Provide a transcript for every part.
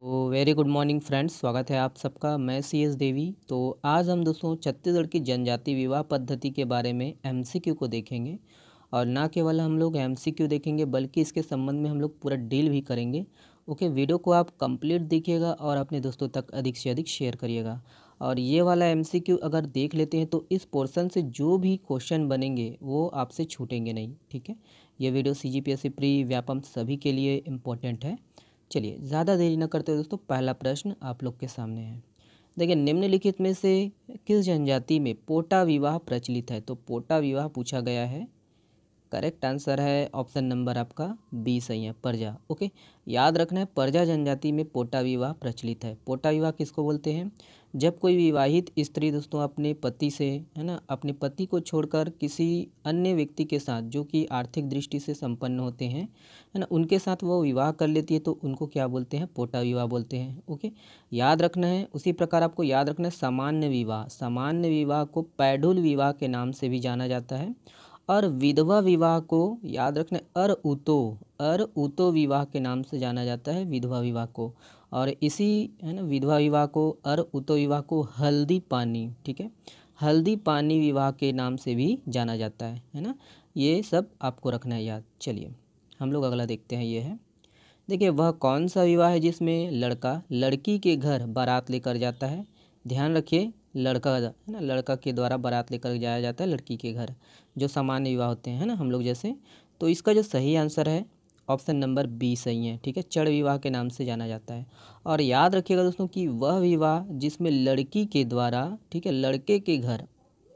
तो very good morning friends, स्वागत है आप सबका। मैं CS देवी। तो आज हम दोस्तों छत्तीसगढ़ की जनजाति विवाह पद्धति के बारे में MCQ को देखेंगे। और ना केवल हम लोग MCQ देखेंगे बल्कि इसके संबंध में हम लोग पूरा डील भी करेंगे। ओके, वीडियो को आप कंप्लीट देखिएगा और अपने दोस्तों तक अधिक से अधिक शेयर करिएगा। और ये वाला MCQ अगर देख लेते हैं तो इस पोर्शन से जो भी क्वेश्चन बनेंगे वो आपसे छूटेंगे नहीं। ठीक है, ये वीडियो CGPSC प्री व्यापम सभी के लिए इम्पोर्टेंट है। चलिए ज़्यादा देरी न करते हुए दोस्तों, पहला प्रश्न आप लोग के सामने है। देखिए, निम्नलिखित में से किस जनजाति में पोटा विवाह प्रचलित है? तो पोटा विवाह पूछा गया है। करेक्ट आंसर है ऑप्शन नंबर आपका बी सही है, परजा। ओके, याद रखना है परजा जनजाति में पोटा विवाह प्रचलित है। पोटा विवाह किसको बोलते हैं? जब कोई विवाहित स्त्री दोस्तों अपने पति से, है ना, अपने पति को छोड़कर किसी अन्य व्यक्ति के साथ जो कि आर्थिक दृष्टि से संपन्न होते हैं, है ना, उनके साथ वो विवाह कर लेती है तो उनको क्या बोलते हैं? पोटा विवाह बोलते हैं। ओके, याद रखना है। उसी प्रकार आपको याद रखना है सामान्य विवाह। सामान्य विवाह को पैडुल विवाह के नाम से भी जाना जाता है। और विधवा विवाह को याद रखना, अर उतो विवाह के नाम से जाना जाता है विधवा विवाह को। और इसी, है ना, विधवा विवाह को, अर उतो विवाह को हल्दी पानी, ठीक है, हल्दी पानी विवाह के नाम से भी जाना जाता है ना। ये सब आपको रखना है याद। चलिए हम लोग अगला देखते हैं। ये है, देखिए, वह कौन सा विवाह है जिसमें लड़का लड़की के घर बारात लेकर जाता है? ध्यान रखिए, लड़का है ना, लड़का के द्वारा बारात लेकर जाया जाता है लड़की के घर, जो सामान्य विवाह होते हैं ना हम लोग जैसे। तो इसका जो सही आंसर है ऑप्शन नंबर बी सही है। ठीक है, चढ़ विवाह के नाम से जाना जाता है। और याद रखिएगा दोस्तों कि वह विवाह जिसमें लड़की के द्वारा, ठीक है, लड़के के घर,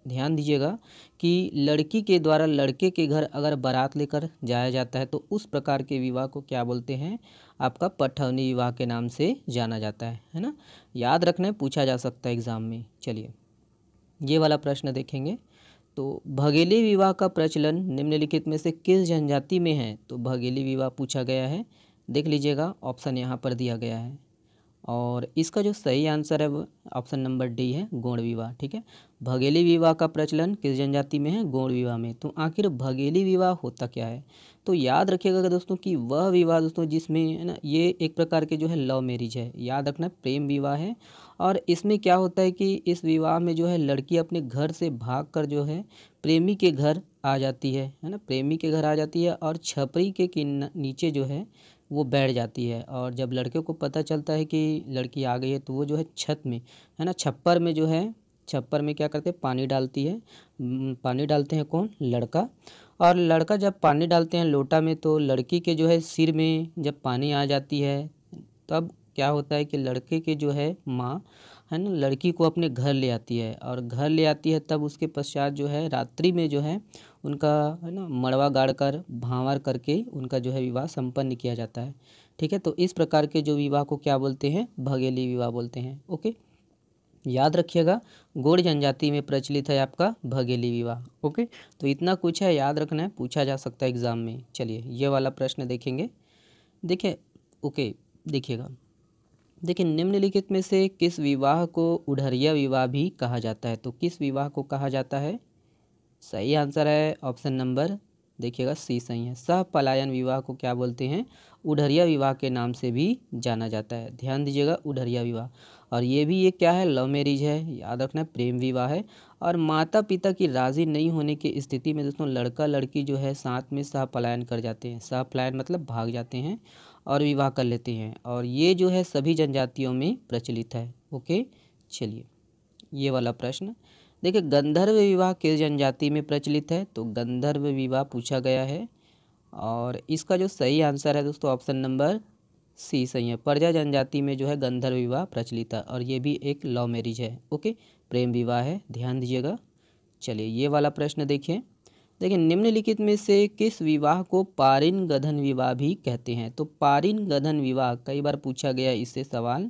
ध्यान दीजिएगा कि लड़की के द्वारा लड़के के घर अगर बारात लेकर जाया जाता है तो उस प्रकार के विवाह को क्या बोलते हैं? आपका पठौनी विवाह के नाम से जाना जाता है ना। याद रखना है, पूछा जा सकता है एग्जाम में। चलिए ये वाला प्रश्न देखेंगे। तो भगेली विवाह का प्रचलन निम्नलिखित में से किस जनजाति में है? तो भगेली विवाह पूछा गया है। देख लीजिएगा, ऑप्शन यहाँ पर दिया गया है। और इसका जो सही आंसर है वो ऑप्शन नंबर डी है, गौड़ विवाह। ठीक है, भगेली विवाह का प्रचलन किस जनजाति में है? गौड़ विवाह में। तो आखिर भगेली विवाह होता क्या है? तो याद रखिएगा दोस्तों कि वह विवाह दोस्तों जिसमें, है ना, ये एक प्रकार के जो है लव मैरिज है। याद रखना, प्रेम विवाह है। और इसमें क्या होता है कि इस विवाह में जो है लड़की अपने घर से भागकर जो है प्रेमी के घर आ जाती है ना, प्रेमी के घर आ जाती है और छपरी के नीचे जो है वो बैठ जाती है। और जब लड़के को पता चलता है कि लड़की आ गई है तो वो जो है छत में, है ना, छप्पर में जो है, छप्पर में क्या करते हैं? पानी डालती है। पानी डालते हैं कौन? लड़का। और लड़का जब पानी डालते हैं लोटा में तो लड़की के जो है सिर में जब पानी आ जाती है तब क्या होता है कि लड़के के जो है माँ, है ना, लड़की को अपने घर ले आती है। और घर ले आती है तब उसके पश्चात जो है रात्रि में जो है उनका, है ना, मड़वा गाड़ कर भांवर करके उनका जो है विवाह संपन्न किया जाता है। ठीक है, तो इस प्रकार के जो विवाह को क्या बोलते हैं? भगेली विवाह बोलते हैं। ओके, याद रखिएगा, गौड़ जनजाति में प्रचलित है आपका भगेली विवाह। ओके, तो इतना कुछ है, याद रखना है, पूछा जा सकता है एग्जाम में। चलिए ये वाला प्रश्न देखेंगे। देखिए, ओके, देखिएगा, देखिए, निम्नलिखित में से किस विवाह को उढ़रिया विवाह भी कहा जाता है? तो किस विवाह को कहा जाता है? सही आंसर है ऑप्शन नंबर, देखिएगा, सी सही है। सह पलायन विवाह को क्या बोलते हैं? उढ़रिया विवाह के नाम से भी जाना जाता है। ध्यान दीजिएगा, उढ़रिया विवाह। और ये भी, ये क्या है? लव मैरिज है। याद रखना, प्रेम विवाह है। और माता पिता की राज़ी नहीं होने की स्थिति में दोस्तों लड़का लड़की जो है साथ में सह पलायन कर जाते हैं। सह पलायन मतलब भाग जाते हैं और विवाह कर लेते हैं। और ये जो है सभी जनजातियों में प्रचलित है। ओके, चलिए ये वाला प्रश्न देखिए, गंधर्व विवाह किस जनजाति में प्रचलित है? तो गंधर्व विवाह पूछा गया है। और इसका जो सही आंसर है दोस्तों ऑप्शन नंबर सी सही है। परजा जनजाति में जो है गंधर्व विवाह प्रचलित है और ये भी एक लव मैरिज है। ओके, प्रेम विवाह है, ध्यान दीजिएगा। चलिए ये वाला प्रश्न देखिए। देखिए, निम्नलिखित में से किस विवाह को पारिन गधन विवाह भी कहते हैं? तो पारिन गधन विवाह कई बार पूछा गया इससे सवाल।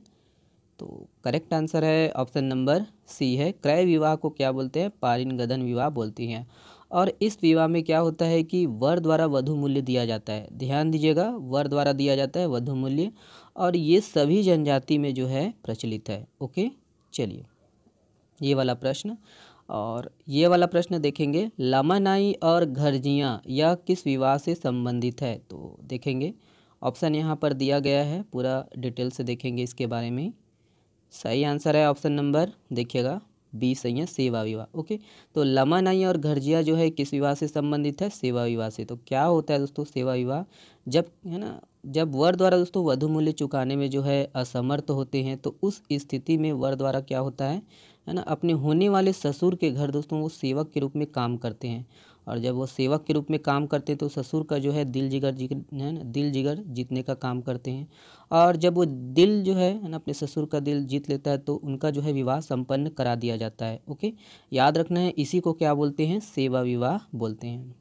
तो करेक्ट आंसर है ऑप्शन नंबर सी है, क्रय विवाह को क्या बोलते हैं? पारिन गधन विवाह बोलती हैं। और इस विवाह में क्या होता है कि वर द्वारा वधु मूल्य दिया जाता है। ध्यान दीजिएगा, वर द्वारा दिया जाता है वधु मूल्य। और ये सभी जनजाति में जो है प्रचलित है। ओके, चलिए ये वाला प्रश्न। और ये वाला प्रश्न देखेंगे, लामानाई और घरजियाँ यह किस विवाह से संबंधित है? तो देखेंगे, ऑप्शन यहाँ पर दिया गया है, पूरा डिटेल से देखेंगे इसके बारे में। सही आंसर है ऑप्शन नंबर, देखिएगा बी सही है, सेवा विवाह। ओके, तो लमानाई और घरजिया जो है किस विवाह से संबंधित है? सेवा विवाह से। तो क्या होता है दोस्तों सेवा विवाह? जब है ना, जब वर द्वारा दोस्तों वधु मूल्य चुकाने में जो है असमर्थ होते हैं, तो उस स्थिति में वर द्वारा क्या होता है ना, अपने होने वाले ससुर के घर दोस्तों वो सेवक के रूप में काम करते हैं। और जब वो सेवक के रूप में काम करते हैं तो ससुर का जो है दिल जिगर है ना, दिल जिगर जीतने का काम करते हैं। और जब वो दिल जो है ना, अपने ससुर का दिल जीत लेता है तो उनका जो है विवाह संपन्न करा दिया जाता है। ओके, याद रखना है, इसी को क्या बोलते हैं? सेवा विवाह बोलते हैं।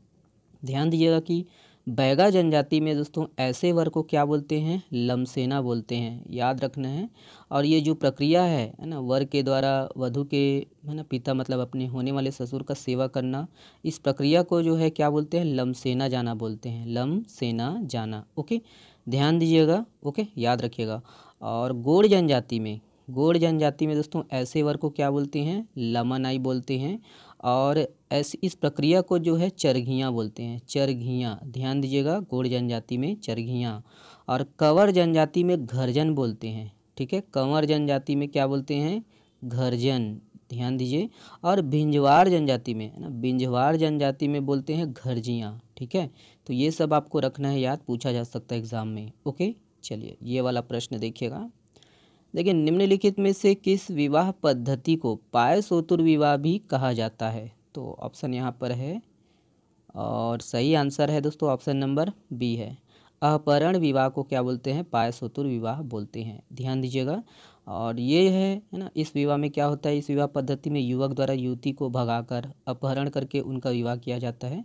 ध्यान दीजिएगा कि बैगा जनजाति में दोस्तों ऐसे वर को क्या बोलते हैं? लमसेना बोलते हैं, याद रखना है। और ये जो प्रक्रिया है ना, वर के द्वारा वधु के है ना पिता मतलब अपने होने वाले ससुर का सेवा करना, इस प्रक्रिया को जो है क्या बोलते हैं? लमसेना जाना बोलते हैं, लमसेना जाना। ओके, ध्यान दीजिएगा। ओके, याद रखिएगा। और गोंड जनजाति में दोस्तों ऐसे वर को क्या बोलते हैं? लमानाई बोलते हैं। और ऐसी इस प्रक्रिया को जो है चरघियाँ बोलते हैं, चरघियाँ। ध्यान दीजिएगा, गोंड जनजाति में चरघियाँ। और कंवर जनजाति में घरजन बोलते हैं। ठीक है, कंवर जनजाति में क्या बोलते हैं? घरजन, ध्यान दीजिए। और बिंजवार जनजाति में है ना, बिंजवार जनजाति में बोलते हैं घरजियाँ। ठीक है, तो ये सब आपको रखना है याद, पूछा जा सकता है एग्जाम में। ओके, चलिए ये वाला प्रश्न देखिएगा। देखिए, निम्नलिखित में से किस विवाह पद्धति को पायसोतुर विवाह भी कहा जाता है? तो ऑप्शन यहाँ पर है और सही आंसर है दोस्तों ऑप्शन नंबर बी है। अपहरण विवाह को क्या बोलते हैं? पायसोतुर विवाह बोलते हैं, ध्यान दीजिएगा। और ये है ना, इस विवाह में क्या होता है? इस विवाह पद्धति में युवक द्वारा युवती को भगाकर अपहरण करके उनका विवाह किया जाता है।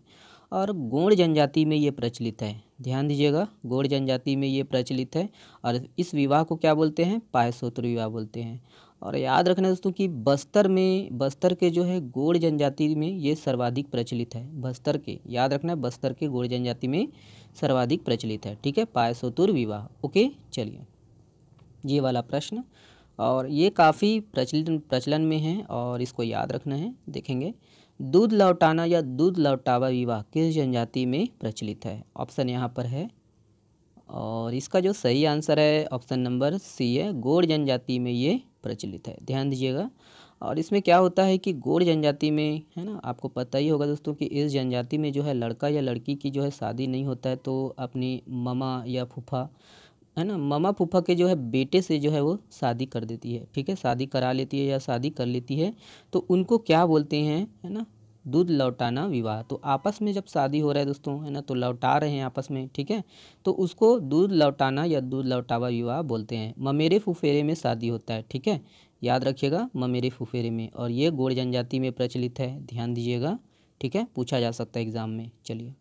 और गोंड जनजाति में ये प्रचलित है, ध्यान दीजिएगा, गोंड जनजाति में ये प्रचलित है। और इस विवाह को क्या बोलते हैं? पायसोतुर विवाह बोलते हैं। और याद रखना दोस्तों कि बस्तर के जो है गोंड जनजाति में ये सर्वाधिक प्रचलित है। बस्तर के, याद रखना, बस्तर के गोंड जनजाति में सर्वाधिक प्रचलित है। ठीक है, पायसोतुर विवाह। ओके, चलिए ये वाला प्रश्न, और ये काफ़ी प्रचलन में है और इसको याद रखना है। देखेंगे, दूध लौटाना या दूध लौटावा विवाह किस जनजाति में प्रचलित है? ऑप्शन यहाँ पर है और इसका जो सही आंसर है ऑप्शन नंबर सी है, गोंड जनजाति में ये प्रचलित है, ध्यान दीजिएगा। और इसमें क्या होता है कि गोंड जनजाति में है ना, आपको पता ही होगा दोस्तों कि इस जनजाति में जो है लड़का या लड़की की जो है शादी नहीं होता है तो अपनी मामा या फूफा है ना, मामा फूफा के जो है बेटे से जो है वो शादी कर देती है। ठीक है, शादी करा लेती है या शादी कर लेती है, तो उनको क्या बोलते हैं? है ना, दूध लौटाना विवाह। तो आपस में जब शादी हो रहा है दोस्तों है ना, तो लौटा रहे हैं आपस में, ठीक है, तो उसको दूध लौटाना या दूध लौटावा विवाह बोलते हैं। ममेरे फुफेरे में शादी होता है, ठीक है, याद रखिएगा, ममेरे फुफेरे में। और ये गोंड जनजाति में प्रचलित है, ध्यान दीजिएगा। ठीक है, पूछा जा सकता है एग्जाम में। चलिए,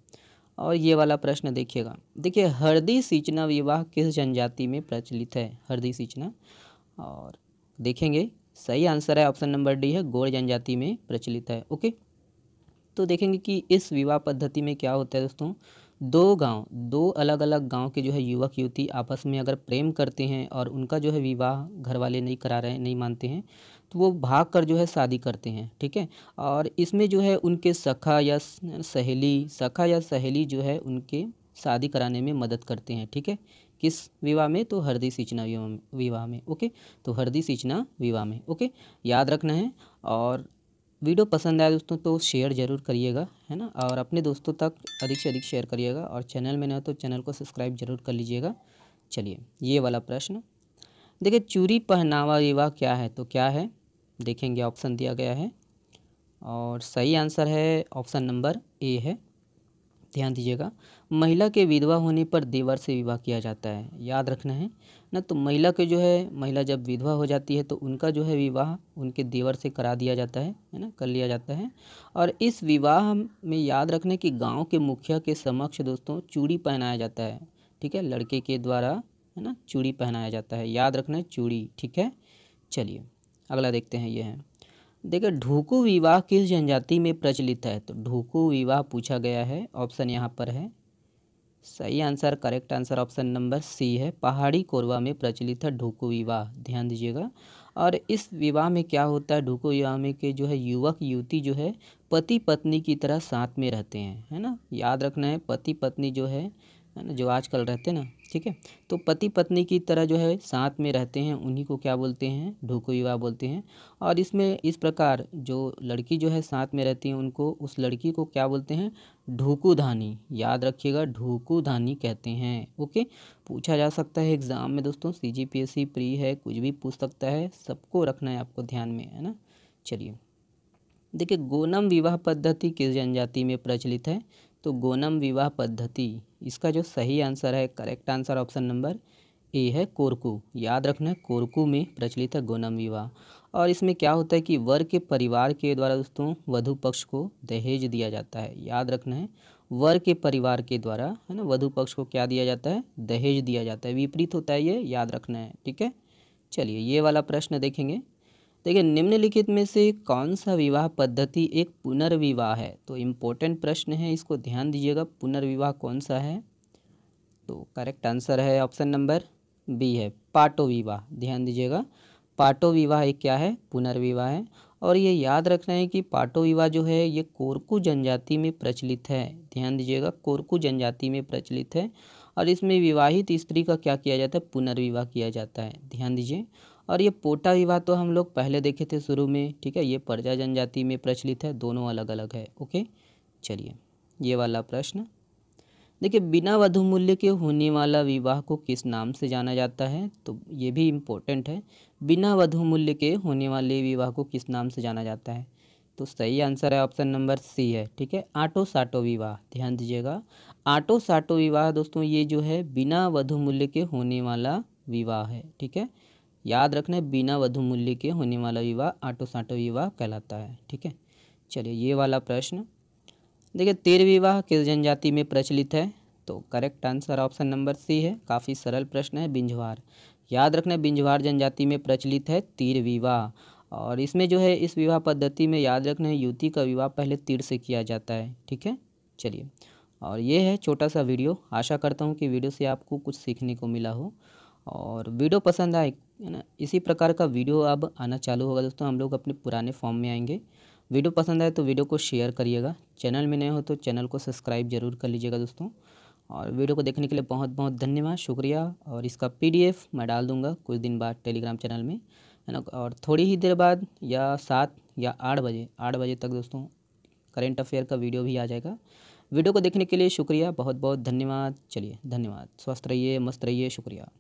और ये वाला प्रश्न देखिएगा। देखिए, हरदी सिंचना विवाह किस जनजाति में प्रचलित है? हरदी सिंचना, और देखेंगे सही आंसर है ऑप्शन नंबर डी है, गोंड जनजाति में प्रचलित है। ओके, तो देखेंगे कि इस विवाह पद्धति में क्या होता है दोस्तों, दो अलग अलग गांव के जो है युवक युवती आपस में अगर प्रेम करते हैं और उनका जो है विवाह घर वाले नहीं करा रहे हैं, नहीं मानते हैं, तो वो भाग कर जो है शादी करते हैं। ठीक है, और इसमें जो है उनके सखा या सहेली जो है उनके शादी कराने में मदद करते हैं। ठीक है, किस विवाह में? तो हरदी सिंचना विवाह में। ओके, तो हरदी सिंचना विवाह में। ओके, याद रखना है। और वीडियो पसंद आया दोस्तों तो शेयर ज़रूर करिएगा, है ना, और अपने दोस्तों तक अधिक से अधिक शेयर करिएगा। और चैनल में न हो तो चैनल को सब्सक्राइब जरूर कर लीजिएगा। चलिए, ये वाला प्रश्न देखिए, चूड़ी पहनावा विवाह क्या है? तो क्या है देखेंगे, ऑप्शन दिया गया है और सही आंसर है ऑप्शन नंबर ए है, ध्यान दीजिएगा। महिला के विधवा होने पर देवर से विवाह किया जाता है, याद रखना है ना। तो महिला जब विधवा हो जाती है तो उनका जो है विवाह उनके देवर से करा दिया जाता है ना, कर लिया जाता है। और इस विवाह में याद रखना कि गांव के मुखिया के समक्ष दोस्तों चूड़ी पहनाया जाता है। ठीक है, लड़के के द्वारा है ना चूड़ी पहनाया जाता है, याद रखना है चूड़ी। ठीक है, चलिए अगला देखते हैं। ये है, देखिए, ढूकू विवाह किस जनजाति में प्रचलित है? तो ढूकू विवाह पूछा गया है, ऑप्शन यहाँ पर है। सही answer, correct answer option number C है, पहाड़ी कोरवा में प्रचलित है ढूकू विवाह, ध्यान दीजिएगा। और इस विवाह में क्या होता है, ढूकू विवाह में के जो है युवक युवती जो है पति पत्नी की तरह साथ में रहते हैं, है ना, याद रखना है, पति पत्नी जो है है ना, जो आजकल रहते हैं ना, ठीक है। तो पति पत्नी की तरह जो है साथ में रहते हैं, उन्हीं को क्या बोलते हैं, ढूकू विवाह बोलते हैं। और इसमें इस प्रकार जो लड़की जो है साथ में रहती है, उनको, उस लड़की को क्या बोलते हैं, ढूकू धानी। याद रखिएगा, ढूकू धानी कहते हैं। ओके, पूछा जा सकता है एग्ज़ाम में दोस्तों, CGPSC प्री है, कुछ भी पूछ सकता है, सबको रखना है आपको ध्यान में, है ना। चलिए देखिए, गोनम विवाह पद्धति किस जनजाति में प्रचलित है। तो गोनम विवाह पद्धति, इसका जो सही आंसर है, correct answer option number A है, कोरकू। याद रखना है, कोरकू में प्रचलित है गोनम विवाह। और इसमें क्या होता है कि वर के परिवार के द्वारा दोस्तों वधु पक्ष को दहेज दिया जाता है। याद रखना है, वर के परिवार के द्वारा, है ना, वधु पक्ष को क्या दिया जाता है, दहेज दिया जाता है। विपरीत होता है ये, याद रखना है, ठीक है। चलिए ये वाला प्रश्न देखेंगे। देखिए, निम्नलिखित में से कौन सा विवाह पद्धति एक पुनर्विवाह है। तो इम्पोर्टेंट प्रश्न है, इसको ध्यान दीजिएगा, पुनर्विवाह कौन सा है। तो करेक्ट आंसर है ऑप्शन नंबर बी है, पाटो विवाह। ध्यान दीजिएगा, पाटो विवाह एक क्या है, पुनर्विवाह है। और ये याद रखना है कि पाटो विवाह जो है ये कोरकू जनजाति में प्रचलित है। ध्यान दीजिएगा, कोरकू जनजाति में प्रचलित है। और इसमें विवाहित स्त्री का क्या किया जाता है, पुनर्विवाह किया जाता है। ध्यान दीजिए। और ये पोटा विवाह तो हम लोग पहले देखे थे शुरू में, ठीक है, ये प्रजा जनजाति में प्रचलित है, दोनों अलग अलग है। ओके, चलिए ये वाला प्रश्न देखिए, बिना वधु मूल्य के होने वाला विवाह को किस नाम से जाना जाता है। तो ये भी इम्पोर्टेंट है, बिना वधु मूल्य के होने वाले विवाह को किस नाम से जाना जाता है। तो सही आंसर है ऑप्शन नंबर सी है, ठीक है, आटो साटो विवाह। ध्यान दीजिएगा, आटो साटो विवाह दोस्तों ये जो है बिना वधु मूल्य के होने वाला विवाह है, ठीक है। याद रखना है, बिना वधु मूल्य के होने वाला विवाह आटो साटो विवाह कहलाता है, ठीक है। चलिए ये वाला प्रश्न देखिए, तेर विवाह किस जनजाति में प्रचलित है। तो correct answer option number C है, काफ़ी सरल प्रश्न है, बिंझवार। याद रखना है, बिंझवार जनजाति में प्रचलित है तीर विवाह। और इसमें जो है, इस विवाह पद्धति में याद रखना है, युवती का विवाह पहले तीर से किया जाता है, ठीक है। चलिए, और ये है छोटा सा वीडियो। आशा करता हूँ कि वीडियो से आपको कुछ सीखने को मिला हो, और वीडियो पसंद आए, है ना, इसी प्रकार का वीडियो अब आना चालू होगा दोस्तों। हम लोग अपने पुराने फॉर्म में आएंगे। वीडियो पसंद आए तो वीडियो को शेयर करिएगा, चैनल में नए हो तो चैनल को सब्सक्राइब जरूर कर लीजिएगा दोस्तों। और वीडियो को देखने के लिए बहुत बहुत धन्यवाद, शुक्रिया। और इसका PDF मैं डाल दूंगा कुछ दिन बाद टेलीग्राम चैनल में, है ना। और थोड़ी ही देर बाद या 7 या 8 बजे तक दोस्तों करेंट अफेयर का वीडियो भी आ जाएगा। वीडियो को देखने के लिए शुक्रिया, बहुत बहुत धन्यवाद। चलिए धन्यवाद, स्वस्थ रहिए, मस्त रहिए, शुक्रिया।